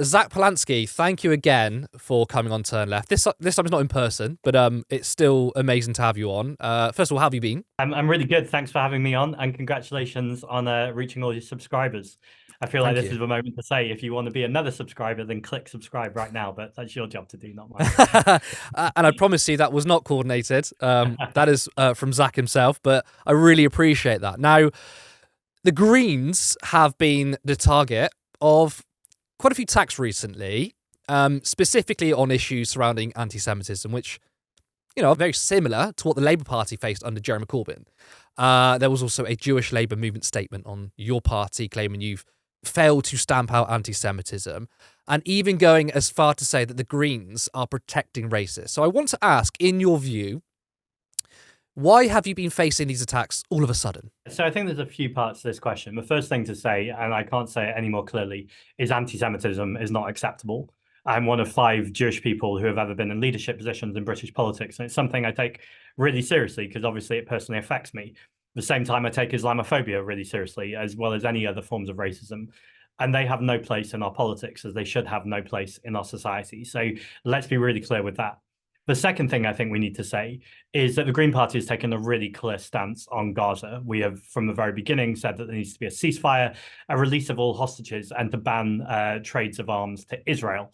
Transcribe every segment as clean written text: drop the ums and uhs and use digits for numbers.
Zack Polanski, thank you again for coming on Turn Left. This time it's not in person, but it's still amazing to have you on. First of all, how have you been? I'm really good. Thanks for having me on, and congratulations on reaching all your subscribers. I feel like Thank this you. is the moment to say if you want to be another subscriber, then click subscribe right now. But that's your job to do, not mine. And I promise you that was not coordinated. That is from Zack himself, but I really appreciate that. Now, the Greens have been the target of quite a few attacks recently, specifically on issues surrounding anti-Semitism, which are very similar to what the Labour Party faced under Jeremy Corbyn. There was also a Jewish Labour movement statement on your party claiming you've failed to stamp out anti-Semitism, and even going as far to say that the Greens are protecting racists. So I want to ask, in your view, why have you been facing these attacks all of a sudden? So I think there's a few parts to this question. The first thing to say, and I can't say it any more clearly, is anti-Semitism is not acceptable. I'm one of 5 Jewish people who have ever been in leadership positions in British politics, and it's something I take really seriously because obviously it personally affects me. At the same time, I take Islamophobia really seriously, as well as any other forms of racism. And they have no place in our politics, as they should have no place in our society. So let's be really clear with that. The second thing I think we need to say is that the Green Party has taken a really clear stance on Gaza. We have, from the very beginning, said that there needs to be a ceasefire, a release of all hostages, and to ban trades of arms to Israel.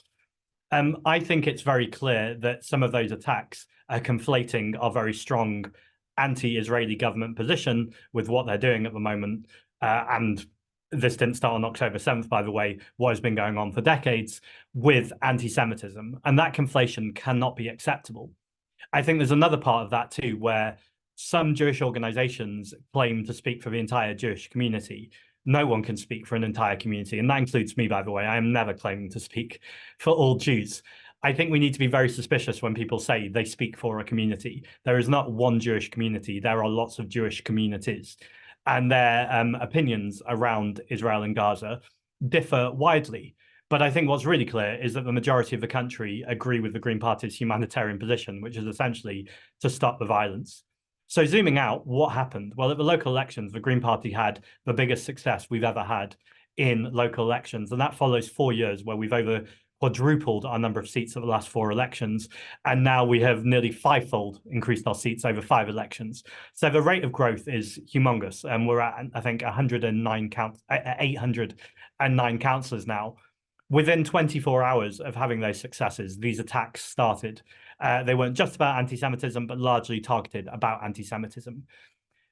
I think it's very clear that some of those attacks are conflating our very strong anti-Israeli government position with what they're doing at the moment. And this didn't start on October 7th, by the way, what has been going on for decades with anti-Semitism. And that conflation cannot be acceptable. I think there's another part of that too, where some Jewish organizations claim to speak for the entire Jewish community. No one can speak for an entire community. And that includes me, by the way. I am never claiming to speak for all Jews. I think we need to be very suspicious when people say they speak for a community. There is not one Jewish community. There are lots of Jewish communities. And their opinions around Israel and Gaza differ widely. But I think what's really clear is that the majority of the country agree with the Green Party's humanitarian position, which is essentially to stop the violence. So zooming out, what happened? Well, at the local elections, the Green Party had the biggest success we've ever had in local elections. And that follows 4 years where we've over quadrupled our number of seats at the last 4 elections. And now we have nearly 5-fold increased our seats over 5 elections. So the rate of growth is humongous. And we're at, I think, 809 councillors now. Within 24 hours of having those successes, these attacks started. They weren't just about anti-Semitism, but largely targeted about anti-Semitism.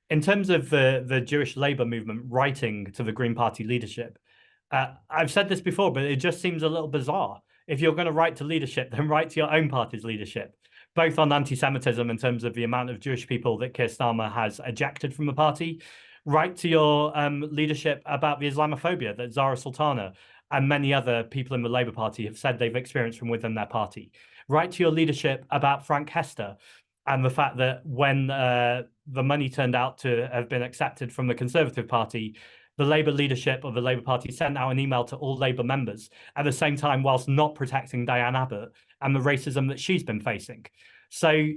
In terms of the Jewish Labour movement writing to the Green Party leadership, I've said this before, but it just seems a little bizarre. If you're going to write to leadership, then write to your own party's leadership, both on anti-Semitism in terms of the amount of Jewish people that Keir Starmer has ejected from the party. Write to your leadership about the Islamophobia that Zara Sultana and many other people in the Labour Party have said they've experienced from within their party. Write to your leadership about Frank Hester and the fact that when the money turned out to have been accepted from the Conservative Party, the Labour leadership of the Labour Party sent out an email to all Labour members at the same time, whilst not protecting Diane Abbott and the racism that she's been facing. So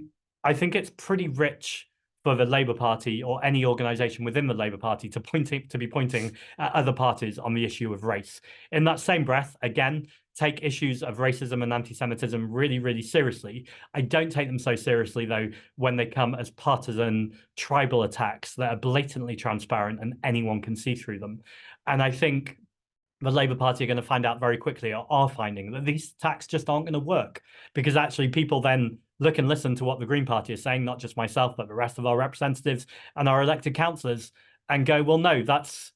I think it's pretty rich for the Labour Party or any organisation within the Labour Party to be pointing at other parties on the issue of race. In that same breath, again, take issues of racism and anti-Semitism really, really seriously. I don't take them so seriously, though, when they come as partisan tribal attacks that are blatantly transparent and anyone can see through them. And I think the Labour Party are going to find out very quickly, or are finding, that these attacks just aren't going to work, because actually people then look and listen to what the Green Party is saying, not just myself, but the rest of our representatives and our elected councillors, and go, well, no, that's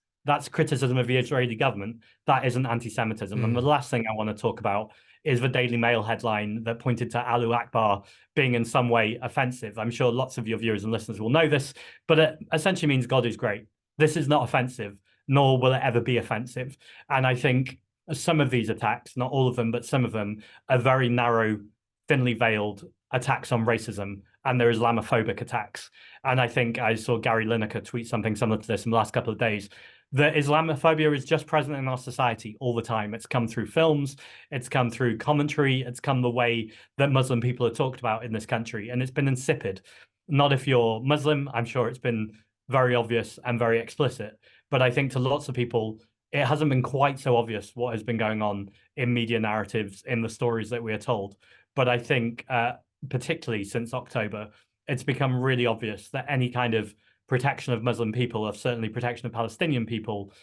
criticism of the Israeli government. That isn't anti-Semitism. And the last thing I want to talk about is the Daily Mail headline that pointed to Alu Akbar being in some way offensive. I'm sure lots of your viewers and listeners will know this, but it essentially means God is great. This is not offensive, nor will it ever be offensive. And I think some of these attacks, not all of them, but some of them, are very narrow, thinly veiled attacks on racism, and they're Islamophobic attacks. And I think I saw Gary Lineker tweet something similar to this in the last couple of days, that Islamophobia is just present in our society all the time. It's come through films, it's come through commentary, it's come the way that Muslim people are talked about in this country, and it's been insipid. Not if you're Muslim, I'm sure it's been very obvious and very explicit. But I think to lots of people, it hasn't been quite so obvious what has been going on in media narratives, in the stories that we are told. But I think, particularly since October, it's become really obvious that any kind of protection of Muslim people, or certainly protection of Palestinian people,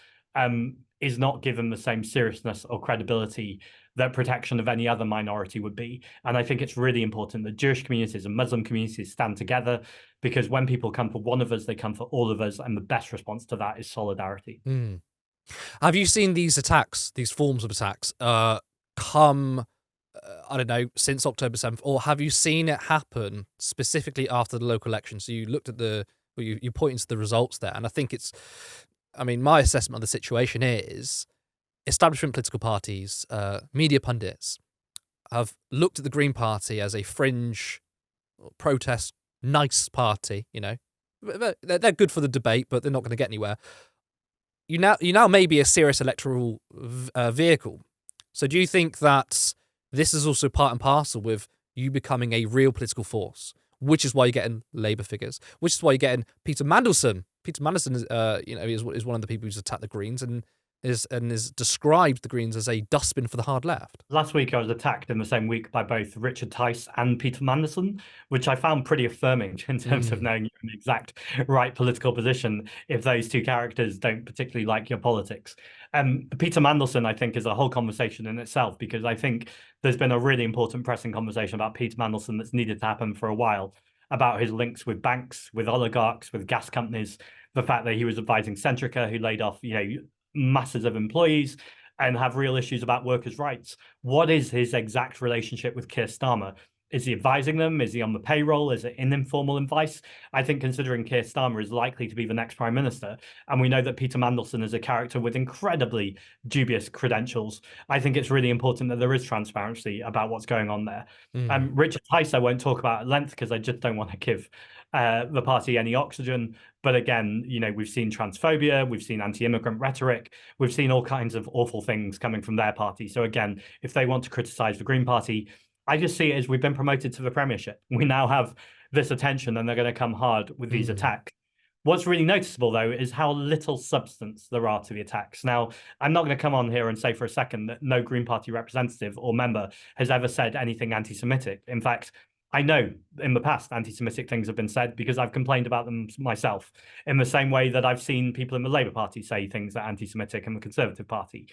is not given the same seriousness or credibility that protection of any other minority would be. And I think it's really important that Jewish communities and Muslim communities stand together, because when people come for one of us, they come for all of us. And the best response to that is solidarity. Mm. Have you seen these attacks, these forms of attacks, come, I don't know, since October 7th? Or have you seen it happen specifically after the local election? So you looked at you pointed to the results there. And I think my assessment of the situation is establishment political parties, media pundits have looked at the Green Party as a fringe, protest, nice party, They're good for the debate, but they're not going to get anywhere. You now may be a serious electoral vehicle. So do you think that this is also part and parcel with you becoming a real political force, which is why you're getting Labour figures, which is why you're getting Peter Mandelson? Peter Mandelson is one of the people who's attacked the Greens and is described the Greens as a dustbin for the hard left. Last week, I was attacked in the same week by both Richard Tice and Peter Mandelson, which I found pretty affirming in terms of knowing you're in the exact right political position if those two characters don't particularly like your politics. Peter Mandelson, I think, is a whole conversation in itself, because I think there's been a really important pressing conversation about Peter Mandelson that's needed to happen for a while, about his links with banks, with oligarchs, with gas companies, the fact that he was advising Centrica, who laid off, masses of employees and have real issues about workers' rights. What is his exact relationship with Keir Starmer? Is he advising them? Is he on the payroll? Is it an informal advice? I think, considering Keir Starmer is likely to be the next prime minister, and we know that Peter Mandelson is a character with incredibly dubious credentials, I think it's really important that there is transparency about what's going on there. Richard Tice, I won't talk about at length because I just don't want to give the party any oxygen. But again, we've seen transphobia, we've seen anti-immigrant rhetoric, we've seen all kinds of awful things coming from their party. So again, if they want to criticize the Green Party, I just see it as we've been promoted to the premiership. We now have this attention, and they're going to come hard with these attacks. What's really noticeable, though, is how little substance there are to the attacks. Now, I'm not going to come on here and say for a second that no Green Party representative or member has ever said anything anti-Semitic. In fact, I know in the past anti-Semitic things have been said because I've complained about them myself, in the same way that I've seen people in the Labour Party say things that are anti-Semitic in the Conservative Party.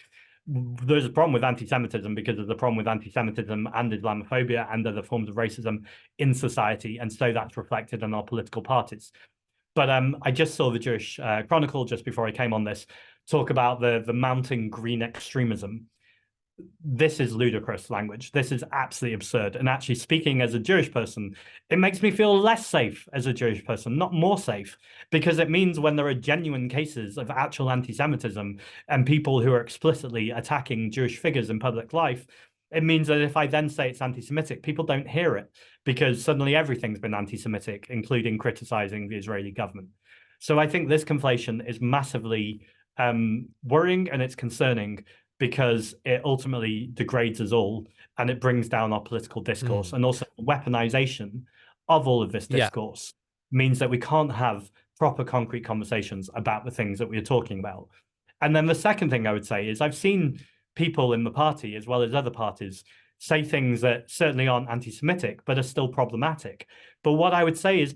There's a problem with anti-Semitism because there's a problem with anti-Semitism and Islamophobia and other forms of racism in society, and so that's reflected in our political parties. But I just saw the Jewish Chronicle just before I came on this talk about the mounting green extremism. This is ludicrous language. This is absolutely absurd. And actually, speaking as a Jewish person, it makes me feel less safe as a Jewish person, not more safe, because it means when there are genuine cases of actual anti-Semitism and people who are explicitly attacking Jewish figures in public life, it means that if I then say it's anti-Semitic, people don't hear it, because suddenly everything's been anti-Semitic, including criticizing the Israeli government. So I think this conflation is massively worrying, and it's concerning, because it ultimately degrades us all, and it brings down our political discourse. And also weaponization of all of this discourse means that we can't have proper concrete conversations about the things that we are talking about. And then the second thing I would say is I've seen people in the party, as well as other parties, say things that certainly aren't anti-Semitic, but are still problematic. But what I would say is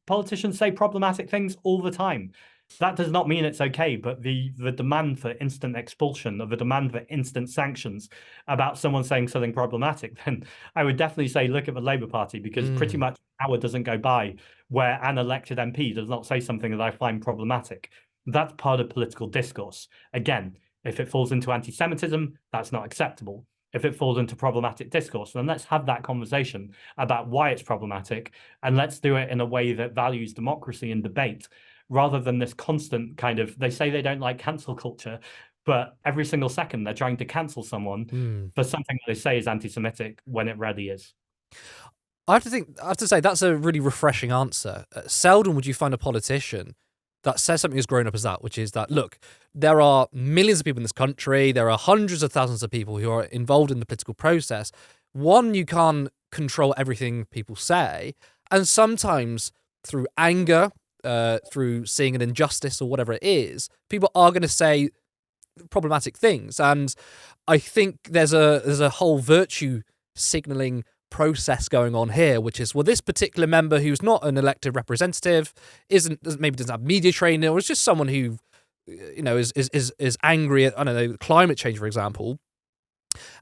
politicians say problematic things all the time. That does not mean it's okay, but the demand for instant expulsion, or the demand for instant sanctions about someone saying something problematic, then I would definitely say look at the Labour Party, because pretty much an hour doesn't go by where an elected MP does not say something that I find problematic. That's part of political discourse. Again, if it falls into anti-Semitism, that's not acceptable. If it falls into problematic discourse, then let's have that conversation about why it's problematic, and let's do it in a way that values democracy and debate, rather than this constant kind of, they say they don't like cancel culture, but every single second they're trying to cancel someone for something that they say is anti-Semitic when it really is. I have to say that's a really refreshing answer. Seldom would you find a politician that says something as grown up as that, which is that, look, there are millions of people in this country, there are hundreds of thousands of people who are involved in the political process. One, you can't control everything people say, and sometimes through anger, through seeing an injustice or whatever it is, people are going to say problematic things. And I think there's a whole virtue signaling process going on here, which is, well, this particular member who's not an elected representative, maybe doesn't have media training, or is just someone who, is angry at, I don't know, climate change, for example,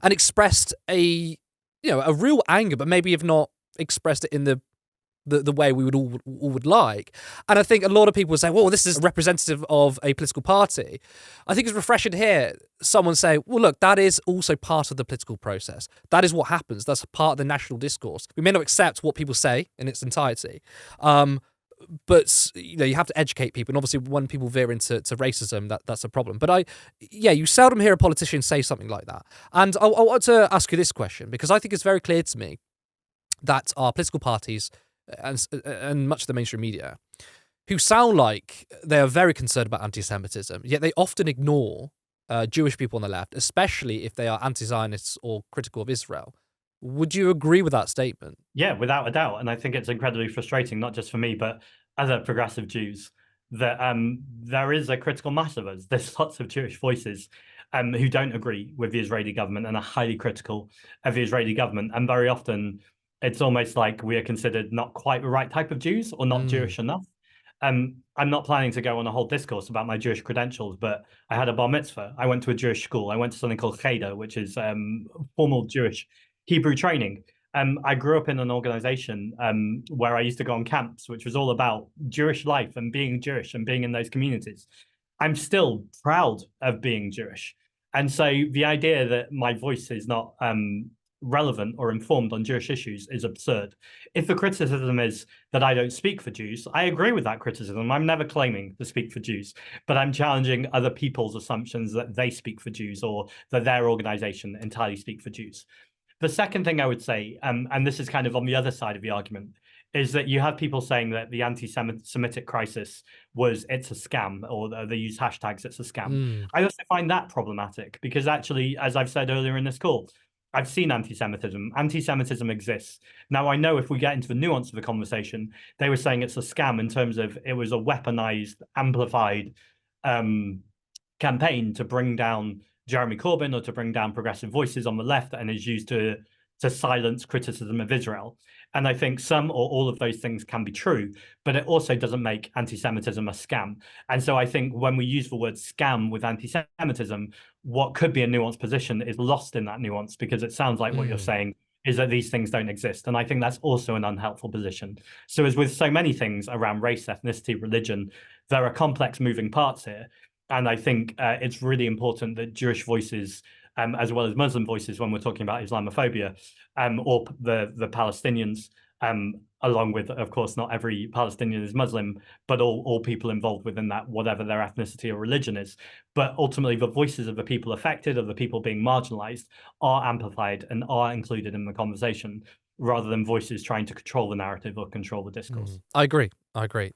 and expressed a real anger, but maybe have not expressed it in the way we would like. And I think a lot of people say, well, this is a representative of a political party. I think it's refreshing to hear someone say, well, look, that is also part of the political process. That is what happens. That's part of the national discourse. We may not accept what people say in its entirety, but you have to educate people. And obviously, when people veer into racism, that's a problem. But you seldom hear a politician say something like that. And I want to ask you this question, because I think it's very clear to me that our political parties and much of the mainstream media, who sound like they are very concerned about anti-Semitism, yet they often ignore Jewish people on the left, especially if they are anti-Zionists or critical of Israel. Would you agree with that statement? Yeah, without a doubt. And I think it's incredibly frustrating, not just for me, but other progressive Jews, that there is a critical mass of us. There's lots of Jewish voices who don't agree with the Israeli government and are highly critical of the Israeli government. And very often it's almost like we are considered not quite the right type of Jews or not Jewish enough. I'm not planning to go on a whole discourse about my Jewish credentials, but I had a bar mitzvah. I went to a Jewish school. I went to something called Cheder, which is formal Jewish Hebrew training. I grew up in an organization where I used to go on camps, which was all about Jewish life and being Jewish and being in those communities. I'm still proud of being Jewish. And so the idea that my voice is not relevant or informed on Jewish issues is absurd. If the criticism is that I don't speak for Jews, I agree with that criticism. I'm never claiming to speak for Jews, but I'm challenging other people's assumptions that they speak for Jews or that their organization entirely speak for Jews. The second thing I would say, and this is kind of on the other side of the argument, is that you have people saying that the anti-Semitic crisis it's a scam, or they use hashtags, it's a scam. I also find that problematic because actually, as I've said earlier in this call, I've seen anti-Semitism. Anti-Semitism exists. Now, I know if we get into the nuance of the conversation, they were saying it's a scam in terms of it was a weaponized, amplified campaign to bring down Jeremy Corbyn or to bring down progressive voices on the left, and is used to silence criticism of Israel. And I think some or all of those things can be true, but it also doesn't make anti-Semitism a scam. And so I think when we use the word scam with anti-Semitism, what could be a nuanced position is lost in that nuance, because it sounds like what you're saying is that these things don't exist. And I think that's also an unhelpful position. So as with so many things around race, ethnicity, religion, there are complex moving parts here. And I think it's really important that Jewish voices, as well as Muslim voices, when we're talking about Islamophobia, or the Palestinians, along with, of course, not every Palestinian is Muslim, but all people involved within that, whatever their ethnicity or religion is. But ultimately, the voices of the people affected, of the people being marginalized, are amplified and are included in the conversation, rather than voices trying to control the narrative or control the discourse. I agree.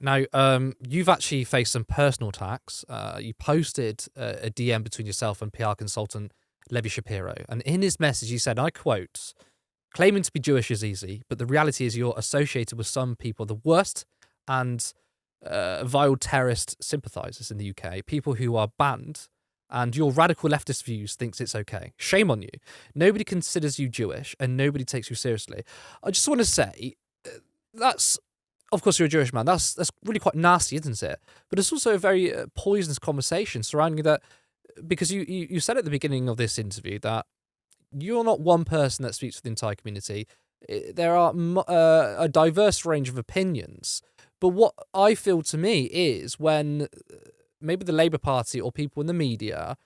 Now, you've actually faced some personal attacks. You posted a DM between yourself and PR consultant Levi Shapiro. And in his message, he said, I quote, "Claiming to be Jewish is easy, but the reality is you're associated with some people, the worst and vile terrorist sympathizers in the UK, people who are banned, and your radical leftist views thinks it's okay. Shame on you. Nobody considers you Jewish and nobody takes you seriously." I just want to say, that's, of course, you're a Jewish man. That's really quite nasty, isn't it? But it's also a very poisonous conversation surrounding that, because you said at the beginning of this interview that you're not one person that speaks for the entire community. There are a diverse range of opinions. But what I feel to me is when maybe the Labour Party or people in the media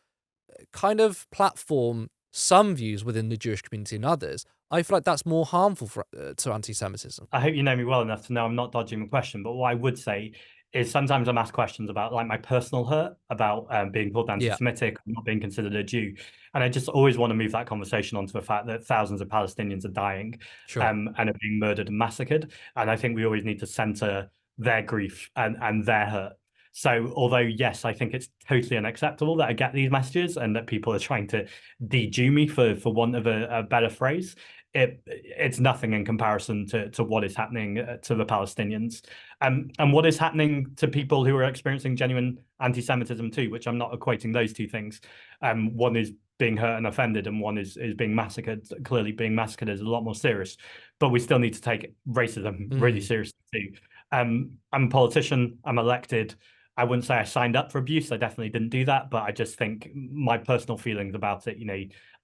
kind of platform some views within the Jewish community and others, I feel like that's more harmful to anti-Semitism. I hope you know me well enough to know I'm not dodging the question, but what I would say is sometimes I'm asked questions about like my personal hurt about being called anti-Semitic, not being considered a Jew. And I just always want to move that conversation onto the fact that thousands of Palestinians are dying and are being murdered and massacred. And I think we always need to center their grief and their hurt. So although, yes, I think it's totally unacceptable that I get these messages and that people are trying to de-Jew me, for want of a better phrase, it's nothing in comparison to what is happening to the Palestinians, and what is happening to people who are experiencing genuine anti-Semitism too, which I'm not equating those two things. One is being hurt and offended, and one is being massacred. Clearly, being massacred is a lot more serious, but we still need to take racism really seriously too. I'm a politician. I'm elected. I wouldn't say I signed up for abuse. I definitely didn't do that, but I just think my personal feelings about it,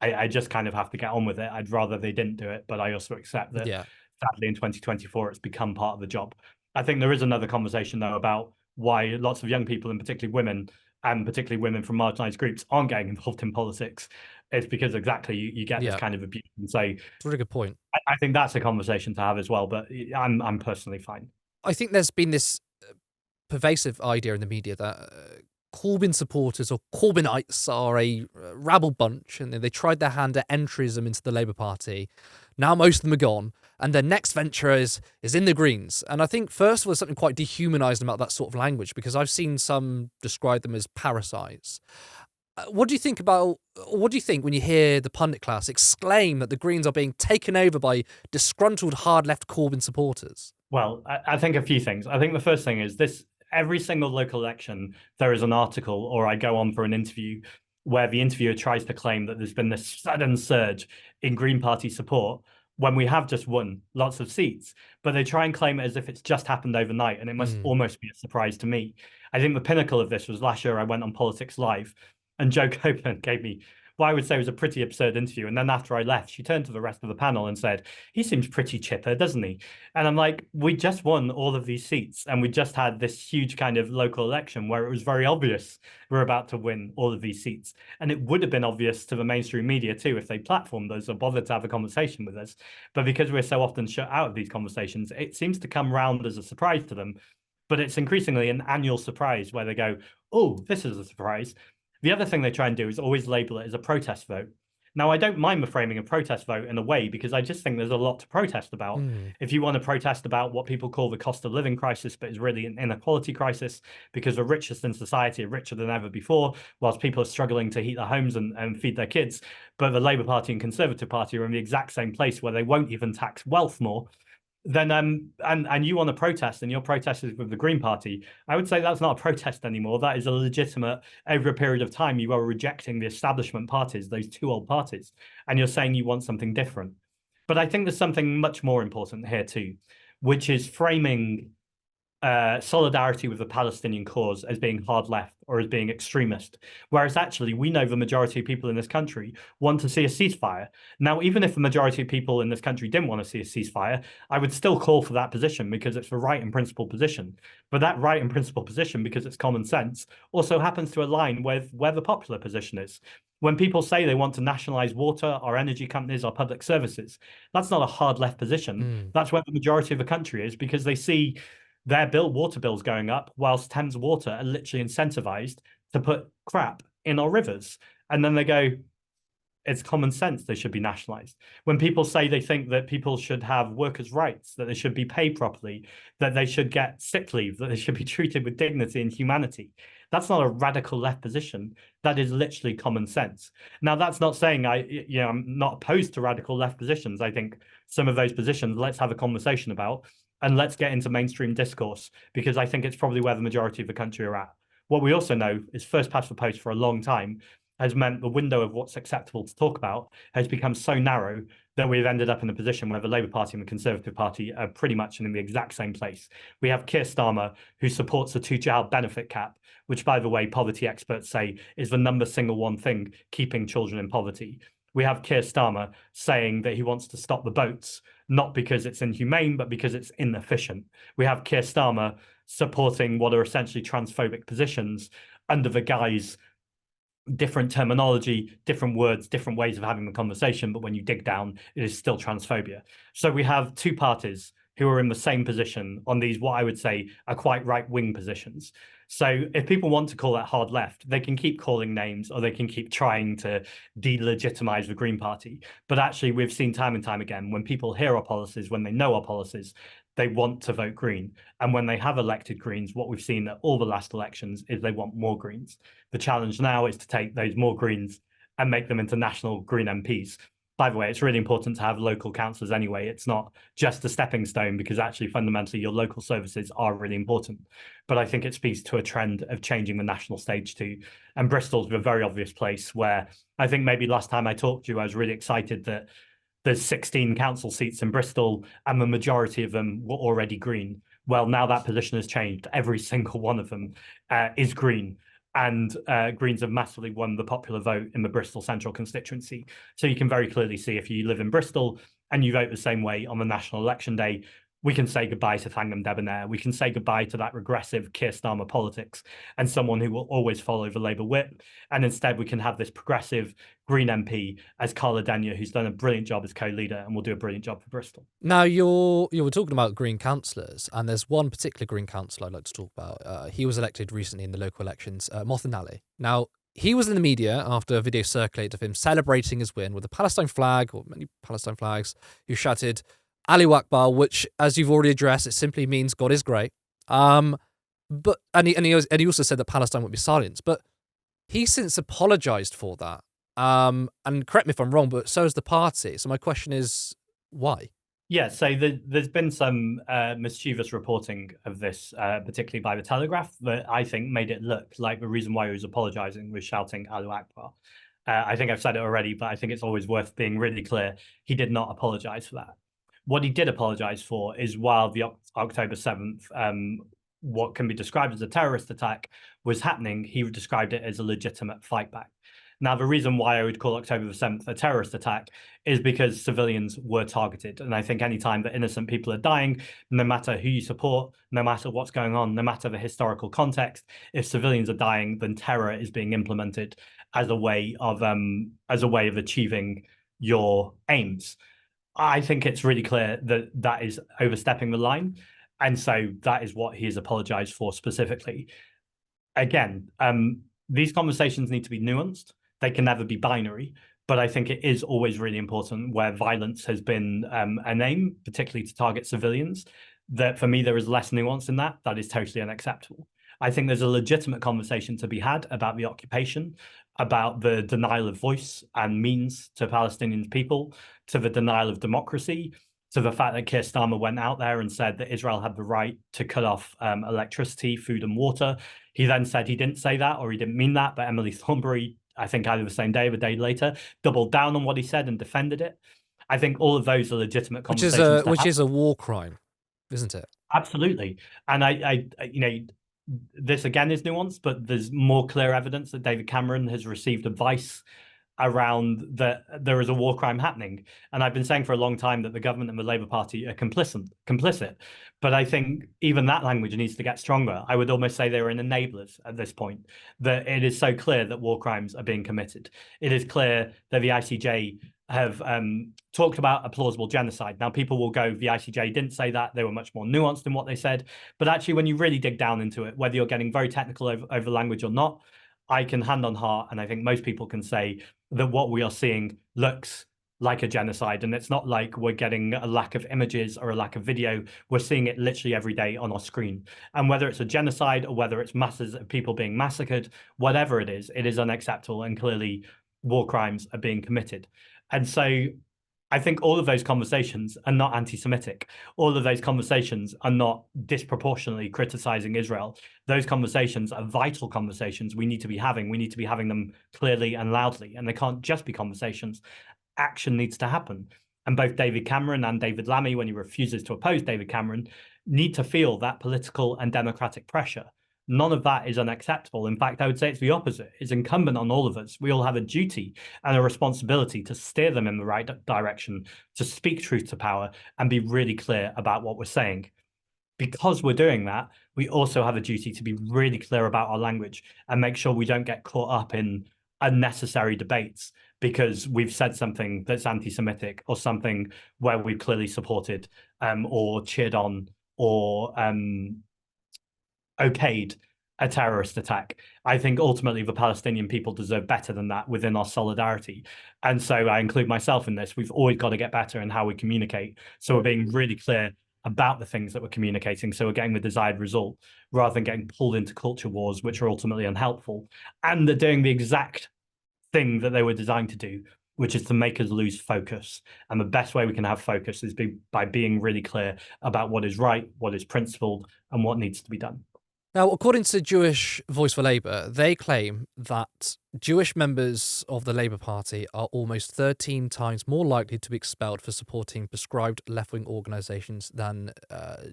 I just kind of have to get on with it. I'd rather they didn't do it, but I also accept that sadly in 2024, it's become part of the job. I think there is another conversation though about why lots of young people, and particularly women, and particularly women from marginalized groups, aren't getting involved in politics. It's because exactly you get this kind of abuse. And so it's a really good point. I think that's a conversation to have as well, but I'm personally fine. I think there's been this pervasive idea in the media that Corbyn supporters or Corbynites are a rabble bunch, and they tried their hand at entryism into the Labour Party. Now most of them are gone, and their next venture is in the Greens. And I think, first of all, there's something quite dehumanising about that sort of language, because I've seen some describe them as parasites. What do you think when you hear the pundit class exclaim that the Greens are being taken over by disgruntled hard-left Corbyn supporters? Well, I think a few things. I think the first thing is this: every single local election, there is an article, or I go on for an interview where the interviewer tries to claim that there's been this sudden surge in Green Party support when we have just won lots of seats. But they try and claim it as if it's just happened overnight, and it must almost be a surprise to me. I think the pinnacle of this was last year. I went on Politics Live, and Joe Copeland gave me what I would say was a pretty absurd interview. And then after I left, she turned to the rest of the panel and said, "He seems pretty chipper, doesn't he?" And I'm like, we just won all of these seats, and we just had this huge kind of local election where it was very obvious we're about to win all of these seats. And it would have been obvious to the mainstream media too if they platformed us or bothered to have a conversation with us. But because we're so often shut out of these conversations, it seems to come round as a surprise to them. But it's increasingly an annual surprise where they go, "Oh, this is a surprise." The other thing they try and do is always label it as a protest vote. Now, I don't mind the framing a protest vote in a way, because I just think there's a lot to protest about. If you want to protest about what people call the cost of living crisis, but is really an inequality crisis, because the richest in society are richer than ever before, whilst people are struggling to heat their homes and feed their kids. But the Labour Party and Conservative Party are in the exact same place where they won't even tax wealth more. Then and you want to protest, and your protest is with the Green Party, I would say that's not a protest anymore. That is a legitimate, over a period of time, you are rejecting the establishment parties, those two old parties, and you're saying you want something different. But I think there's something much more important here too, which is framing solidarity with the Palestinian cause as being hard left or as being extremist, whereas actually we know the majority of people in this country want to see a ceasefire. Now, even if the majority of people in this country didn't want to see a ceasefire, I would still call for that position because it's the right and principled position. But that right and principled position, because it's common sense, also happens to align with where the popular position is. When people say they want to nationalize water, our energy companies, our public services, that's not a hard left position. That's where the majority of the country is, because they see their water bills going up, whilst Thames Water are literally incentivized to put crap in our rivers. And then they go, it's common sense, they should be nationalized. When people say they think that people should have workers' rights, that they should be paid properly, that they should get sick leave, that they should be treated with dignity and humanity, that's not a radical left position. That is literally common sense. Now, that's not saying I'm not opposed to radical left positions. I think some of those positions, let's have a conversation about, and let's get into mainstream discourse, because I think it's probably where the majority of the country are at. What we also know is first past the post for a long time has meant the window of what's acceptable to talk about has become so narrow that we've ended up in a position where the Labour Party and the Conservative Party are pretty much in the exact same place. We have Keir Starmer, who supports a two-child benefit cap, which, by the way, poverty experts say is the single one thing keeping children in poverty. We have Keir Starmer saying that he wants to stop the boats, not because it's inhumane, but because it's inefficient. We have Keir Starmer supporting what are essentially transphobic positions under the guise, different terminology, different words, different ways of having the conversation, but when you dig down, it is still transphobia. So we have two parties who are in the same position on these, what I would say are quite right-wing positions. So if people want to call it hard left, they can keep calling names, or they can keep trying to delegitimize the Green Party. But actually, we've seen time and time again, when people hear our policies, when they know our policies, they want to vote Green. And when they have elected Greens, what we've seen at all the last elections is they want more Greens. The challenge now is to take those more Greens and make them into national Green MPs. By the way, it's really important to have local councillors anyway. It's not just a stepping stone, because actually fundamentally your local services are really important. But I think it speaks to a trend of changing the national stage too. And Bristol's a very obvious place where I think maybe last time I talked to you, I was really excited that there's 16 council seats in Bristol and the majority of them were already green. Well, now that position has changed. Every single one of them is green. And Greens have massively won the popular vote in the Bristol Central constituency. So you can very clearly see, if you live in Bristol and you vote the same way on the national election day, we can say goodbye to Thangham Debonair. We can say goodbye to that regressive Keir Starmer politics and someone who will always follow the Labour whip. And instead, we can have this progressive Green MP as Carla Denyer, who's done a brilliant job as co-leader and will do a brilliant job for Bristol. Now, you were talking about Green councillors, and there's one particular Green councillor I'd like to talk about. He was elected recently in the local elections, Mothinali. Now, he was in the media after a video circulated of him celebrating his win with a Palestine flag, or many Palestine flags, who shouted Allahu Akbar, which, as you've already addressed, it simply means God is great. But he also said that Palestine would be silenced. But he since apologised for that. And correct me if I'm wrong, but so has the party. So my question is, why? Yeah, so there's been some mischievous reporting of this, particularly by the Telegraph, that I think made it look like the reason why he was apologising was shouting Allahu Akbar. I think I've said it already, but I think it's always worth being really clear. He did not apologise for that. What he did apologise for is, while the October 7th, what can be described as a terrorist attack was happening, he described it as a legitimate fight back. Now, the reason why I would call October the 7th a terrorist attack is because civilians were targeted. And I think anytime that innocent people are dying, no matter who you support, no matter what's going on, no matter the historical context, if civilians are dying, then terror is being implemented as a way of achieving your aims. I think it's really clear that that is overstepping the line. And so that is what he has apologized for specifically. Again, these conversations need to be nuanced. They can never be binary. But I think it is always really important, where violence has been an aim, particularly to target civilians, that for me, there is less nuance in that. That is totally unacceptable. I think there's a legitimate conversation to be had about the occupation, about the denial of voice and means to Palestinian people, to the denial of democracy, to the fact that Keir Starmer went out there and said that Israel had the right to cut off electricity, food and water. He then said he didn't say that, or he didn't mean that, but Emily Thornberry, I think either the same day or the day later, doubled down on what he said and defended it. I think all of those are legitimate conversations. Which is a war crime, isn't it? Absolutely. And I this again is nuanced, but there's more clear evidence that David Cameron has received advice around that there is a war crime happening. And I've been saying for a long time that the government and the Labour Party are complicit. But I think even that language needs to get stronger. I would almost say they're enablers at this point, that it is so clear that war crimes are being committed. It is clear that the ICJ have talked about a plausible genocide. Now, people will go, the ICJ didn't say that. They were much more nuanced in what they said. But actually, when you really dig down into it, whether you're getting very technical over language or not, I can hand on heart, and I think most people can say that what we are seeing looks like a genocide. And it's not like we're getting a lack of images or a lack of video. We're seeing it literally every day on our screen. And whether it's a genocide or whether it's masses of people being massacred, whatever it is unacceptable. And clearly war crimes are being committed. And so I think all of those conversations are not anti-Semitic. All of those conversations are not disproportionately criticizing Israel. Those conversations are vital conversations we need to be having. We need to be having them clearly and loudly. And they can't just be conversations. Action needs to happen. And both David Cameron and David Lammy, when he refuses to oppose David Cameron, need to feel that political and democratic pressure. None of that is unacceptable. In fact, I would say it's the opposite. It's incumbent on all of us. We all have a duty and a responsibility to steer them in the right direction, to speak truth to power and be really clear about what we're saying. Because we're doing that, we also have a duty to be really clear about our language and make sure we don't get caught up in unnecessary debates because we've said something that's anti-Semitic or something where we've clearly supported or cheered on or okayed a terrorist attack. I think ultimately the Palestinian people deserve better than that within our solidarity. And so I include myself in this. We've always got to get better in how we communicate. So we're being really clear about the things that we're communicating. So we're getting the desired result rather than getting pulled into culture wars, which are ultimately unhelpful. And they're doing the exact thing that they were designed to do, which is to make us lose focus. And the best way we can have focus is by being really clear about what is right, what is principled, and what needs to be done. Now, according to Jewish Voice for Labour, they claim that Jewish members of the Labour Party are almost 13 times more likely to be expelled for supporting prescribed left-wing organisations than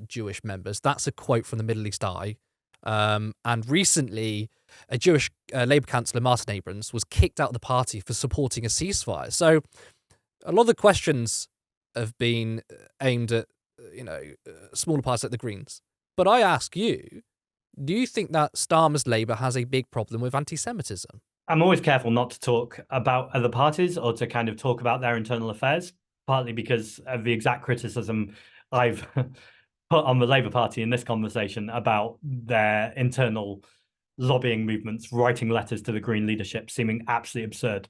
Jewish members. That's a quote from the Middle East Eye. And recently, a Jewish Labour councillor, Martin Abrams, was kicked out of the party for supporting a ceasefire. So a lot of the questions have been aimed at, smaller parties like the Greens. But I ask you, do you think that Starmer's Labour has a big problem with anti-Semitism? I'm always careful not to talk about other parties or to kind of talk about their internal affairs, partly because of the exact criticism I've put on the Labour Party in this conversation about their internal lobbying movements, writing letters to the Green leadership, seeming absolutely absurd.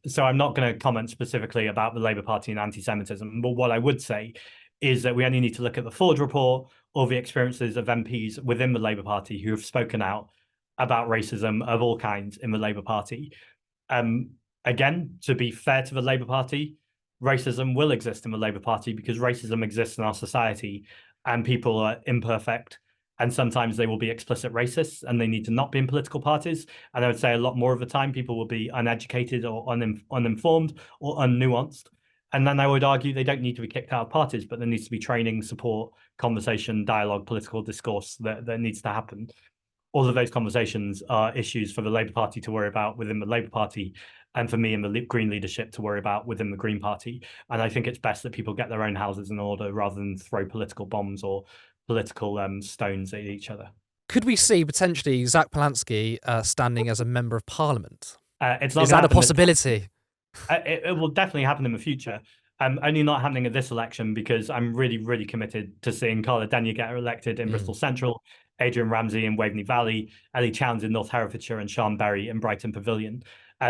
So I'm not going to comment specifically about the Labour Party and anti-Semitism, but what I would say is that we only need to look at the Ford report or the experiences of MPs within the Labour Party who have spoken out about racism of all kinds in the Labour Party. Again, to be fair to the Labour Party, racism will exist in the Labour Party because racism exists in our society and people are imperfect. And sometimes they will be explicit racists and they need to not be in political parties. And I would say a lot more of the time people will be uneducated or uninformed or unnuanced. And then I would argue they don't need to be kicked out of parties, but there needs to be training, support, conversation, dialogue, political discourse that needs to happen. All of those conversations are issues for the Labour Party to worry about within the Labour Party and for me and the Green leadership to worry about within the Green Party. And I think it's best that people get their own houses in order rather than throw political bombs or political stones at each other. Could we see potentially Zack Polanski standing as a member of Parliament? It's not Is that a possibility? It will definitely happen in the future. Only not happening at this election because I'm really, really committed to seeing Carla Denyer get elected in Bristol Central, Adrian Ramsey in Waveney Valley, Ellie Chowns in North Herefordshire, and Sean Berry in Brighton Pavilion.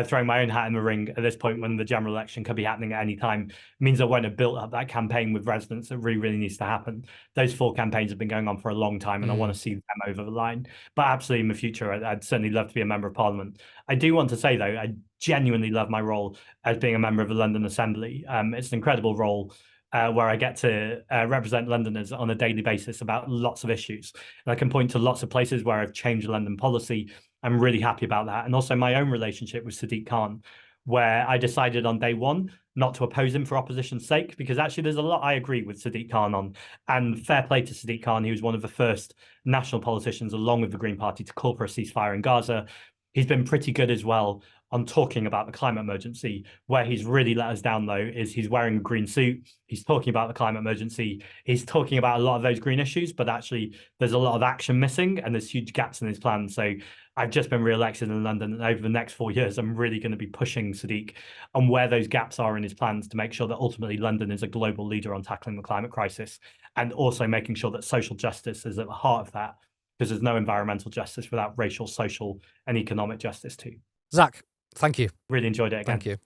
Throwing my own hat in the ring at this point when the general election could be happening at any time means I won't have built up that campaign with residents that really, really needs to happen. Those 4 campaigns have been going on for a long time and I want to see them over the line. But absolutely in the future, I'd certainly love to be a member of Parliament. I do want to say, though, I genuinely love my role as being a member of the London Assembly. It's an incredible role where I get to represent Londoners on a daily basis about lots of issues. And I can point to lots of places where I've changed London policy. I'm really happy about that. And also my own relationship with Sadiq Khan, where I decided on day one not to oppose him for opposition's sake, because actually there's a lot I agree with Sadiq Khan on. And fair play to Sadiq Khan, he was one of the first national politicians, along with the Green Party, to call for a ceasefire in Gaza. He's been pretty good as well on talking about the climate emergency. Where he's really let us down, though, is he's wearing a green suit. He's talking about the climate emergency. He's talking about a lot of those green issues, but actually there's a lot of action missing and there's huge gaps in his plan. So I've just been re-elected in London, and over the next 4 years, I'm really going to be pushing Sadiq on where those gaps are in his plans to make sure that ultimately London is a global leader on tackling the climate crisis, and also making sure that social justice is at the heart of that, because there's no environmental justice without racial, social, and economic justice too. Zack, thank you. Really enjoyed it again. Thank you.